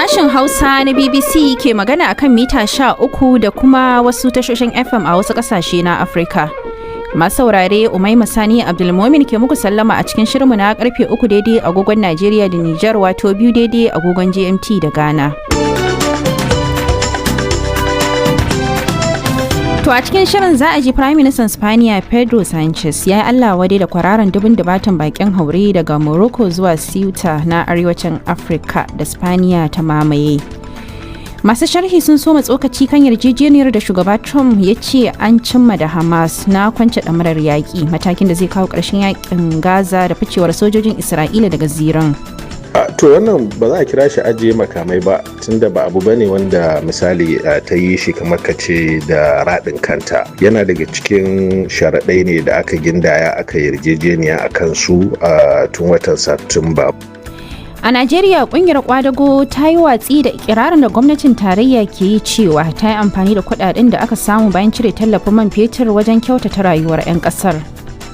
Sashen Hausa na BBC ke magana akan mita 13 da kuma wasu tashoshin FM a wasu ƙasashe na Afirka. Masu saurare Umaima Sani Abdulmomin ke muku sallama a cikin shirinmu na karfe 3 daidai agogon Najeriya da Nijar wato 2 daidai agogon GMT da Ghana. To a cikin shirin za a ji Prime Minister Spaniya Pedro Sanchez ya yi Allah wadai da kwararan dubun dubatan bakin haure daga Morocco zuwa Ceuta na arewacin Afirka da Spaniya ta mamaye. Masu sharhi sun soma tsokaci kan yarjejeniyar da shugaba Trump ya ce an cimma da Hamas na kwance ɗamarar yaƙi, matakin da zai kawo ƙarshen yaƙin Gaza da ficewar sojojin Isra'ila daga ziran. To wannan ba za a kira shi ajiye makamai ba, tunda ba abu bane wanda misali ta yi shi kamar kace da raɗin kanta. Yana daga cikin sharaɗai ne da aka gindaya aka yarjejeniya a kansu tun watan Satumba. A Najeriya kungiyar kwadago ta yi watsi da ikirarin da gwamnatin tarayya ke yi cewa ta yi amfani da kuɗaɗen da aka samu bayan cire tallafin man fetur wajen kyautata rayuwar 'yan ƙasar.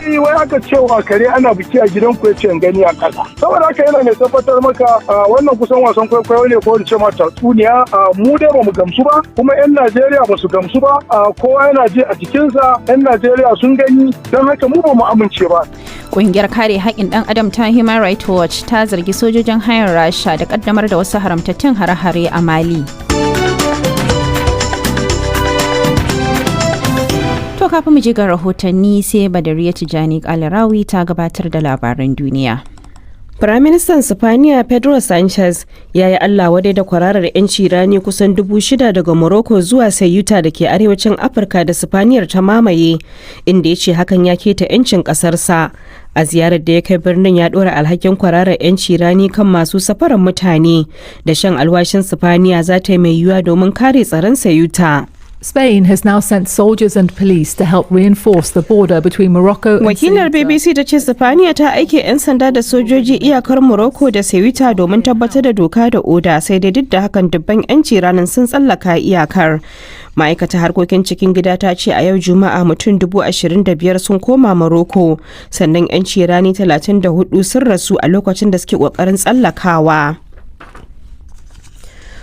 Wai aka cewa kare ana biki a gidan ku yace gani a kasa, saboda haka yana mai tabbatar maka wannan kusan wasan kwaikwayo ne ko in ce ma tatsuniya. Mu dai bamu gamsu ba, kuma 'yan Najeriya ba su gamsu ba, kowa yana ji a jikinsa, 'yan Najeriya sun gani, don haka mu bamu amince ba. Ƙungiyar kare haƙƙin ɗan adam ta Human Rights Watch ta zargi sojojin hayar Rasha da ƙaddamar da wasu haramtattun hare-hare a Mali. To kafin mu je ga rahotanni sai Badariya Tijani Kalarawi ta gabatar da labaran duniya. Firaministan Sifaniya Pedro Sanchez ya yi Allah wadai da kwararar 'yanci rani kusan 6,000 daga Morocco zuwa Ceuta da ke arewacin Afirka da Sifaniyar ta mamaye, inda ya ce hakan ya keta 'yancin ƙasarsa. A ziyarar da ya kai birnin ya ɗora alhakin kwararar 'yanci rani kan masu safarar mutane da shan alwashin Sifaniya za ta yi mai yiwuwa domin kare tsaron Ceuta. Spain has now sent soldiers and police to help reinforce the border between Morocco and Wakilar BBC ta ce Sifaniya ta aike 'yan sanda da sojoji iyakar Morocco da Ceuta domin tabbatar da doka da oda, sai dai duk da hakan dubban 'yanci ranar sun tsallaka iyakar. Ma'aikatar harkokin cikin gida ta ce a yau Juma'a mutum 25,000 sun koma Morocco, sannan 'yanci rani 34 sun rasu a lokacin da suke kokarin tsallakawa.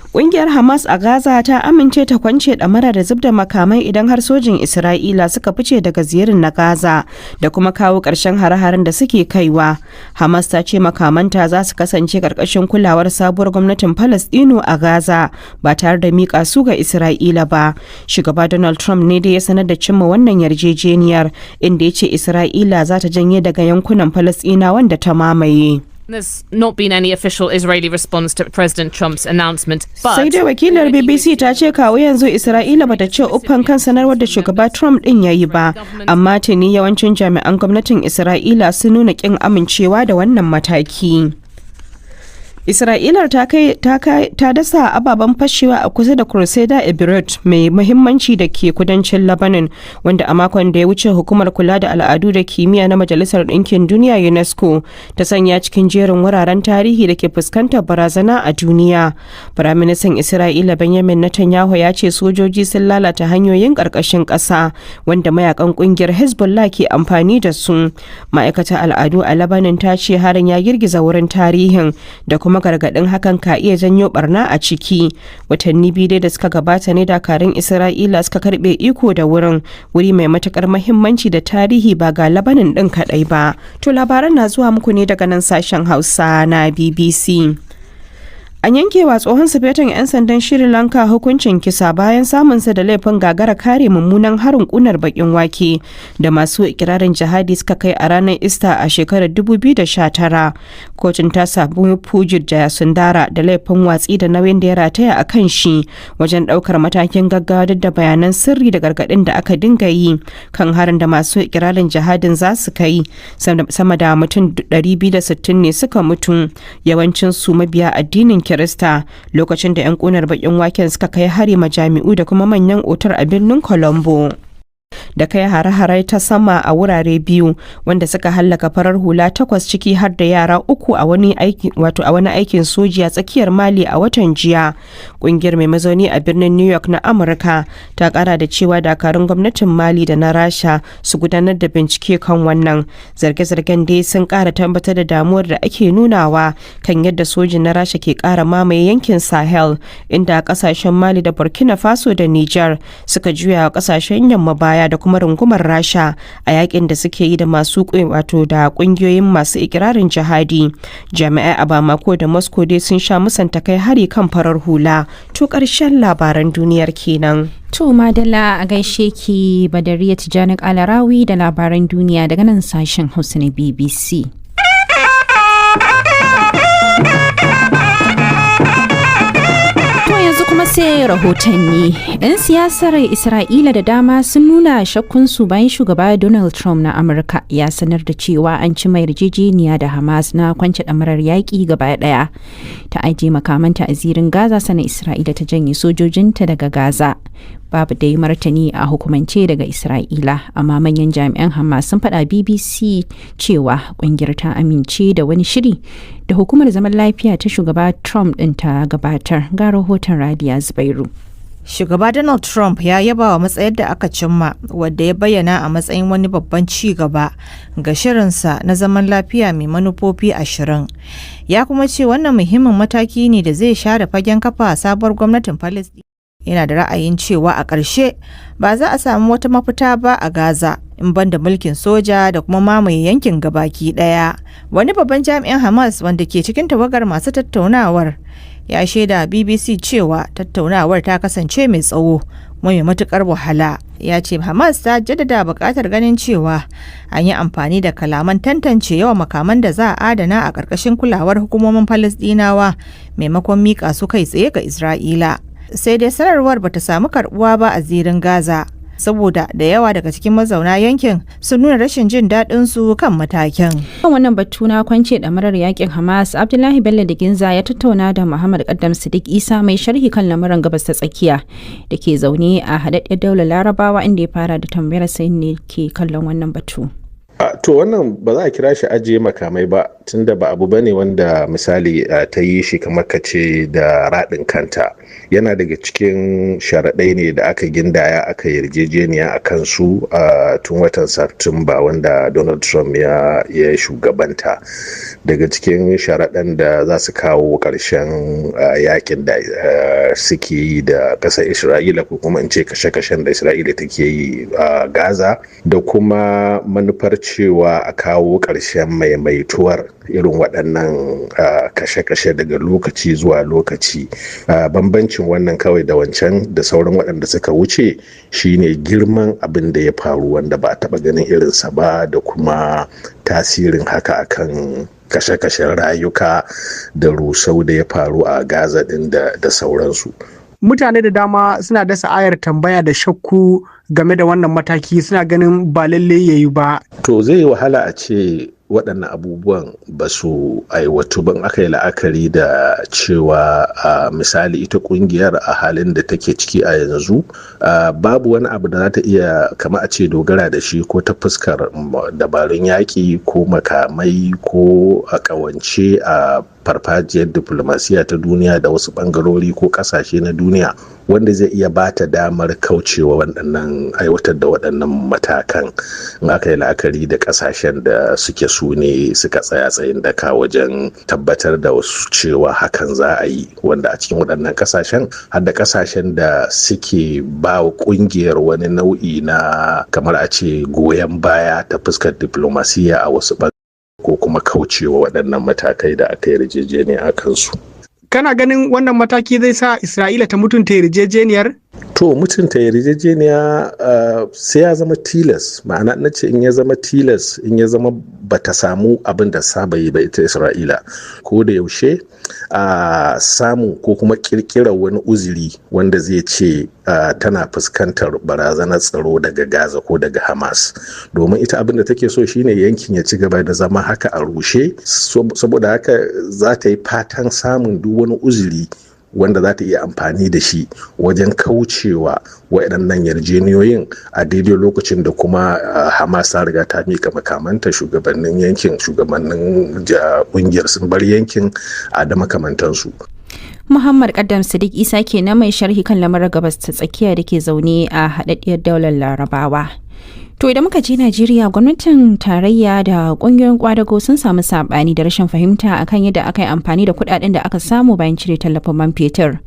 Ƙungiyar Hamas a Gaza ta amince ta kwance ɗamara da zub da makamai idan har sojin Isra'ila suka fice daga ziyarin na Gaza da kuma kawo ƙarshen hare-haren da suke kaiwa. Hamas ta ce makamanta za su kasance ƙarƙashin kulawar sabuwar gwamnatin Falasɗinu a Gaza ba tare da miƙa su ga Isra'ila ba. Shugaba Donald Trump ne da ya sanar da cimma wannan yarjejeniyar, inda ya ce Isra'ila za ta janye daga yankunan Falasɗinawan da ta mamaye. There's not been any official Israeli response to President Trump's announcement. Sai dai wakilar BBC ta ce kawo yanzu Isra'ila bata ce uffan kan sanarwar da shugaba Trump din yayi ba, amma tuni yawancin jami'an gwamnatin Isra'ila sun nuna kin amincewa da wannan mataki. Isra'ilar ta dasa ababen fashewa a kusa da Crusader Emirate mai muhimmanci da ke kudancin Lebanon, wanda a makon da ya wuce hukumar kula da al'adu da kimiyya na Majalisar Ɗinkin Duniya UNESCO ta sanya cikin jerin wuraren tarihi da ke fuskantar barazana a duniya. Firaministan Isra'ila Benjamin Netanyahu ya ce sojoji sun lalata hanyoyin ƙarƙashin ƙasa wanda mayakan ƙungiyar Hezbollah ke amfani da su. Ma'aikatar al'adu a Lebanon ta ce harin ya girgiza wurin tarihin da kuma gargadin hakan ka iya janyo barna a ciki. Watanni biyu dai da suka gabata ne dakarun Isra'ila suka karbe iko da wurin, wuri mai matukar mahimmanci da tarihi ba ga Labanin din kadai ba. To labaran na zuwa muku ne daga nan sashen Hausa na BBC. An yankewa tsohon sufetan 'yan sandan Sri Lanka hukuncin kisa bayan samunsa da laifin gagara kare mummunan harin kunar bakin wake da masu ikirarin jihadi suka kai a ranar Easter a shekarar 2019. Kotun ta samu Pujit Jayasundara da laifin watsi da nauyin da ya rataya a kan shi wajen daukar matakin gaggawa duk da bayanan sirri da gargadin da aka dinga yi kan harin da masu ikirarin jihadin za su kai. Sama da mutum 260 ne suka mutu, yawancin su mabiya addinin Kirista, lokacin da 'yan kunar bakin waken suka kai hari majami'u da kuma manyan otar a birnin Colombo. da kai hare-hare ta sama a wurare biyu wanda suka hallaka farar hula 8 ciki har da yara 3 a wani aikin soji a tsakiyar Mali a watan jiya. Kungiyar mai mazauni a birnin New York na Amurka ta kara da cewa dakarun gwamnatin Mali da na Rasha su gudanar da bincike kan wannan. Zarge-zargen dai sun kara tabbatar da damuwar da ake nunawa kan yadda sojin na Rasha ke kara mamaye yankin Sahel, inda kasashen Mali da Burkina Faso da Niger suka juya kasashen yamma baya da kuma rungumar Rasha a yakin da suke yi da masu da kungiyoyin masu ikirarin jihadi. Jami'ai a Bamako da Moscow dai sun sha musanta kai hari kan farar hula. To ƙarshen labaran duniyar kenan. To Madalla, a gaishe ki Badariya Tijjani Alarawi da labaran duniya daga nan sashen Hausa na BBC. Yanzu kuma sai rahotanni. 'Yan siyasar Isra'ila da dama sun nuna shakkunsu bayan shugaba Donald Trump na Amurka ya sanar da cewa an ci mai yarjejeniya da Hamas na kwance ɗamarar yaƙi gaba ɗaya ta ajiye makamanta a zirin Gaza, sannan Isra'ila ta janye sojojinta daga Gaza. Babu dai martani a hukumance daga Isra'ila, amma manyan jami'an Hamas sun faɗa BBC cewa ƙungiyar ta amince da wani shiri da hukumar zaman lafiya ta shugaba Trump ɗin ta gabatar. Ga rahoton Radiya Zubairu. Shugaba Donald Trump ya yaba wa matsayar da aka cimma, wadda ya bayyana a matsayin wani babban ci gaba ga shirinsa na zaman lafiya mai manufofi 20. Ya kuma ce wannan muhimmin mataki ne da zai share fagen kafa sabuwar gwamnatin Palestine. Yana da ra'ayin cewa a ƙarshe ba za a samu wata mafita ba a Gaza in banda mulkin soja da kuma mamaye yankin gabaki ɗaya. Wani babban jami'in Hamas wanda ke cikin tawagar masu tattaunawar ya shaida BBC cewa tattaunawar ta kasance mai tsawo kuma mai matukar wahala. Ya ce Hamas ta jaddada buƙatar ganin cewa an yi amfani da kalaman tantance yawan makaman da za a adana a ƙarƙashin kulawar hukumomin Falasɗinawa maimakon miƙa su kai tsaye ga Isra'ila. Sai dai sanarwar bata samu karbuwa ba a zirin Gaza, saboda da yawa daga cikin mazauna yankin sun nuna rashin jin daɗin su kan matakin. Kan wannan batu na kwance ɗamarar yakin Hamas, Abdullahi Bello da Ginza ya tattauna da Muhammad Kaddam Sadiq Isa, mai sharhi kan lamuran gabas ta tsakiya da ke zaune a haɗaɗɗiyar daular Larabawa, inda ya fara da tambayar sai ne ke kallon wannan batu. To wannan ba za a kira shi ajiye makamai ba, tunda ba abu bane wanda misali ta yi shi kamar ka ce da raɗin kanta. Yana daga cikin sharaɗai ne da aka gindaya aka yarjejeniya a kansu tun watan Satumba wanda Donald Trump ya shugabanta. Daga cikin sharaɗan da za su kawo ƙarshen yakin da suke yi da ƙasar Isra'ila, ko kuma in ce kashe-kashen da Isra'ila take yi a Gaza, da kuma manufar cewa a kawo ƙarshen maimaituwar irin waɗannan kashe-kashe daga lokaci zuwa lokaci. Bambancin wannan kawai da wancan da sauran waɗanda suka wuce shine girman abin da ya faru, wanda ba a taɓa ganin irinsa ba, da kuma tasirin haka akan kashe-kashen rayuka da rusau da ya faru a Gaza ɗin da sauransu. Mutane da dama suna dasa ayar tambaya da shakku game da wannan mataki, suna ganin ba lalle yayi ba. To zai yi wahala a ce waɗannan abubuwan ba su aiwatu ban aka yi la'akari da cewa misali ita ƙungiyar a halin da take ciki a yanzu babu wani abu da za ta iya kama a ce dogara da shi, ko ta fuskar dabarun yaƙi ko makamai ko a ƙawance a farfajiyar diplomasiya ta duniya da wasu ɓangarori ko ƙasashe na duniya, wanda zai iya ba ta damar kaucewa waɗannan aiwatar da waɗannan matakan, in aka yi la'akari da ƙasashen da suke su ne suka tsaya tsayin daka wajen tabbatar da wasu cewa hakan za a yi, wanda a cikin waɗannan ƙasashen har da ƙasashen da suke ba wa ƙungiyar wani nau'i na kamar a ce goyon baya ta fuskar diplomasiya a wasu ko kuma kaucewa waɗannan matakai da aka yi yarjejeniya a kansu. Kana ganin wannan mataki zai sa Isra'ila ta mutunta yarjejeniyar? To mutunta yarjejeniya sai ya zama tilas, ma'ana na ce in ya zama tilas, in ya zama bata samu abin da saba yi ba ita Isra'ila, ko da yaushe a samu ko kuma kirkirar wani uzuri wanda zai ce tana fuskantar barazanar tsaro daga Gaza ko daga Hamas, domin ita abin da take so shine yankin ya ci gaba da zama haka a rushe, saboda haka za ta yi fatan samun duk wani uzuri wanda za ta iya amfani da shi wajen kaucewa waɗannan yarjejeniyoyin a daidai lokacin da kuma Hamas ta riga ta mika makamanta, shugabannin yankin, shugabannin ƙungiyar sun bar yankin da makamantansu. Muhammad Kaddam Sadiq Isa kenan mai sharhi kan lamarin gabas ta tsakiya da ke zaune a haɗaɗɗiyar daular Larabawa. To idan muka je Najeriya, gwamnatin tarayya da kungiyoyin kwadago sun samu sabani da rashin fahimta akan yadda aka yi amfani da kudaden da aka samu bayan cire tallafin man fetur.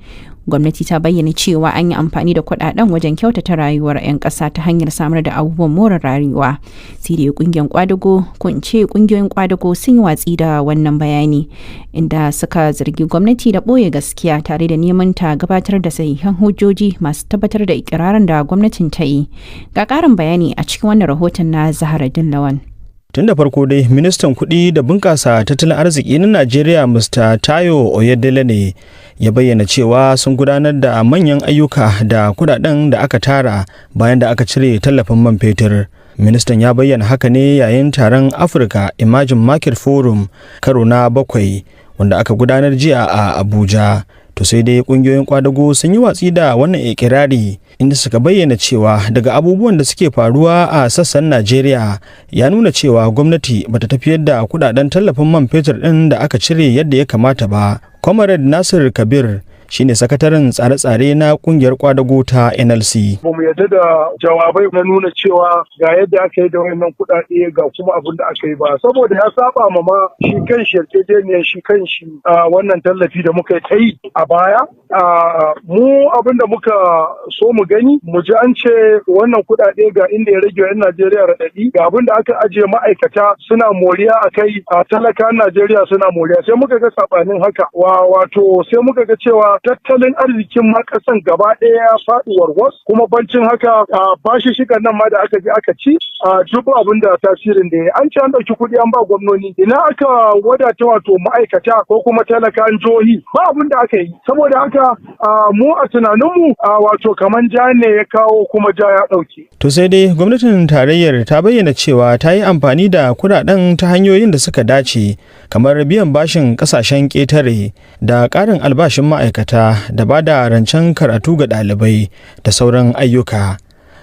Gwamnati ta bayyana cewa an yi amfani da kudaden wajen kyautata rayuwar 'yan ƙasa ta hanyar samar da abubuwan more rayuwa. Sai dai kungiyoyin kwadago sun yi watsi da wannan bayani, inda suka zargi gwamnati da ɓoye gaskiya tare da neman ta gabatar da sahihan hujjoji masu tabbatar da ikirarin da gwamnatin ta yi. Ga ƙarin bayani a cikin wannan rahoton na Zahara Dillawan. Tun da farko dai ministan kuɗi da bunƙasa tattalin arziki na Najeriya Mr. Tayo Oyedele ne ya bayyana cewa sun gudanar da manyan ayyuka da kuɗaɗen da aka tara bayan da aka cire tallafin man fetur. Ministan ya bayyana haka ne yayin taron Africa Emerging Market Forum karo na 7 wanda aka gudanar jiya a Abuja. To sai dai kungiyoyin kwadago sun yi watsi da wannan ikirari, inda suka bayyana cewa daga abubuwan da suke faruwa a sassan Najeriya ya nuna cewa gwamnati bata tafiyar da kudaden tallafin man fetur din da aka cire yadda ya kamata ba. Comrade Nasir Kabir shine sakataren tsare-tsare na kungiyar kwadago ta NLC. Ba mu yarda da jawabai na nuna cewa ga yadda aka yi da wannan kuɗaɗe ga kuma abin da aka yi ba, saboda ya saba ma shi kan shi yarjejeniyar shi kan shi wannan tallafi da muka yi a baya. Mu abin da muka so mu gani mu ji an ce wannan kuɗaɗe ga inda ya rage wa 'yan Najeriya raɗaɗi, ga abin da aka ajiye ma'aikata suna moriya a kai, talakan Najeriya suna moriya. Sai muka ga sabanin haka, wato sai muka ga cewa tattalin arzikin ma kasan gaba ɗaya ya faɗi warwas, kuma bancin haka bashi shigan nan ma da aka je aka ci duk abin da tasirin da ya an ce an ɗauki kuɗi an ba gwamnoni, ina aka wadata wato ma'aikata ko kuma talakan jihohi, ba abin da aka yi. Saboda haka mu a tunaninmu wato kaman ja ne ya kawo kuma ja ya ɗauke. To sai dai gwamnatin tarayyar ta bayyana cewa ta yi amfani da kuɗaɗen ta hanyoyin da suka dace, kamar biyan bashin ƙasashen ƙetare da ƙarin albashin ma'aikata da ba da rancen karatu ga ɗalibai da sauran ayyuka.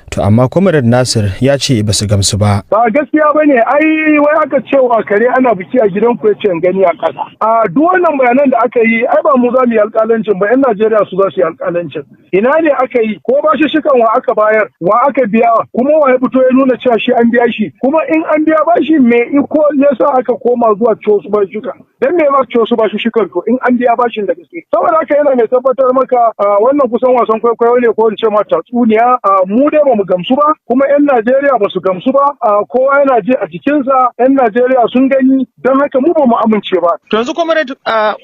To amma Comrade Nasir ya ce ba su gamsu ba. Ba gaskiya ba ne, ai wai aka cewa kare ana biki a gidan ku yace gani a ƙasa. Duk wannan bayanan da aka yi ai ba mu za mu yi alƙalancin ba, 'yan Najeriya su za su yi alƙalancin. Ina ne aka yi, ko ba shi shikan wa aka bayar, wa aka biya, kuma wa ya fito ya nuna cewa shi an biya shi, kuma in an biya bashi me iko yasa aka koma zuwa ciwo su ba shuka. Dan me ma ciwo su ba shi shikan to in an biya bashin da gaske. Saboda haka yana mai tabbatar maka wannan kusan wasan kwaikwayo ne ko in ce ma tatsuniya. Mu dai ba mu gamsu ba, kuma 'yan Najeriya ba su gamsu ba, kowa yana ji a jikinsa, 'yan Najeriya sun gani, don haka mu ba mu amince ba. To yanzu kuma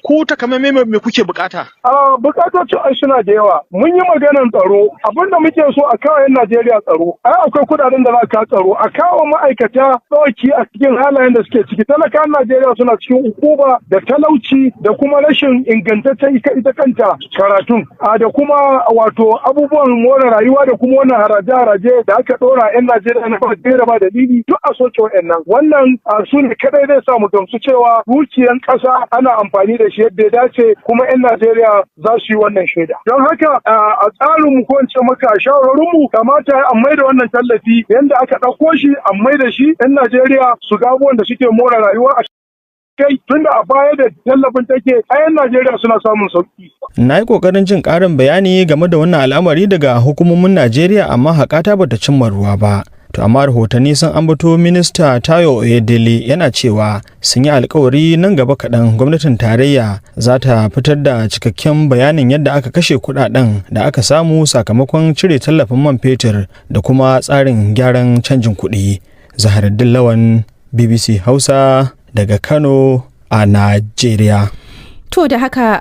ku takamaimai me kuke bukata? Bukatocin ai suna da yawa. Mun yi maganar tsaro, abin da muke so a kawo 'yan Najeriya tsaro. Ai akwai kudaden da za ka tsaro, a kawo ma'aikata ɗauki a cikin halayen da suke ciki. Talakan Najeriya suna cikin hukuma da talauci da kuma rashin ingantaccen ita kanta karatun, da kuma wato abubuwan more rayuwa da kuma wannan haraje da aka dora 'yan Najeriya na ba dalili duk a soke wa'annan. Wannan su ne kadai zai sa mu gamsu cewa dukiyan ƙasa ana amfani da shi yadda ya dace, kuma 'yan Najeriya za su yi wannan shaida. Don haka a tsarin mu ko in ce maka shawarorin mu kamata a maida wannan tallafi yanda aka ɗauko shi a maida shi 'yan Najeriya su ga abubuwan da suke more rayuwa a kai, tunda a baya da tallafin take a 'yan Najeriya suna samun sauki. Na yi kokarin jin ƙarin bayani game da wannan al'amari daga hukumomin Najeriya amma haƙata bata cimma ruwa ba. To amma rahotanni sun ambato minista Tayo Oyedele yana cewa sun yi alkawari nan gaba kaɗan gwamnatin tarayya za ta fitar da cikakken bayanin yadda aka kashe kuɗaɗen da aka samu sakamakon cire tallafin man fetur da kuma tsarin gyaran canjin kuɗi. Zaharaddin Lawan, BBC Hausa daga Kano a Najeriya. To da haka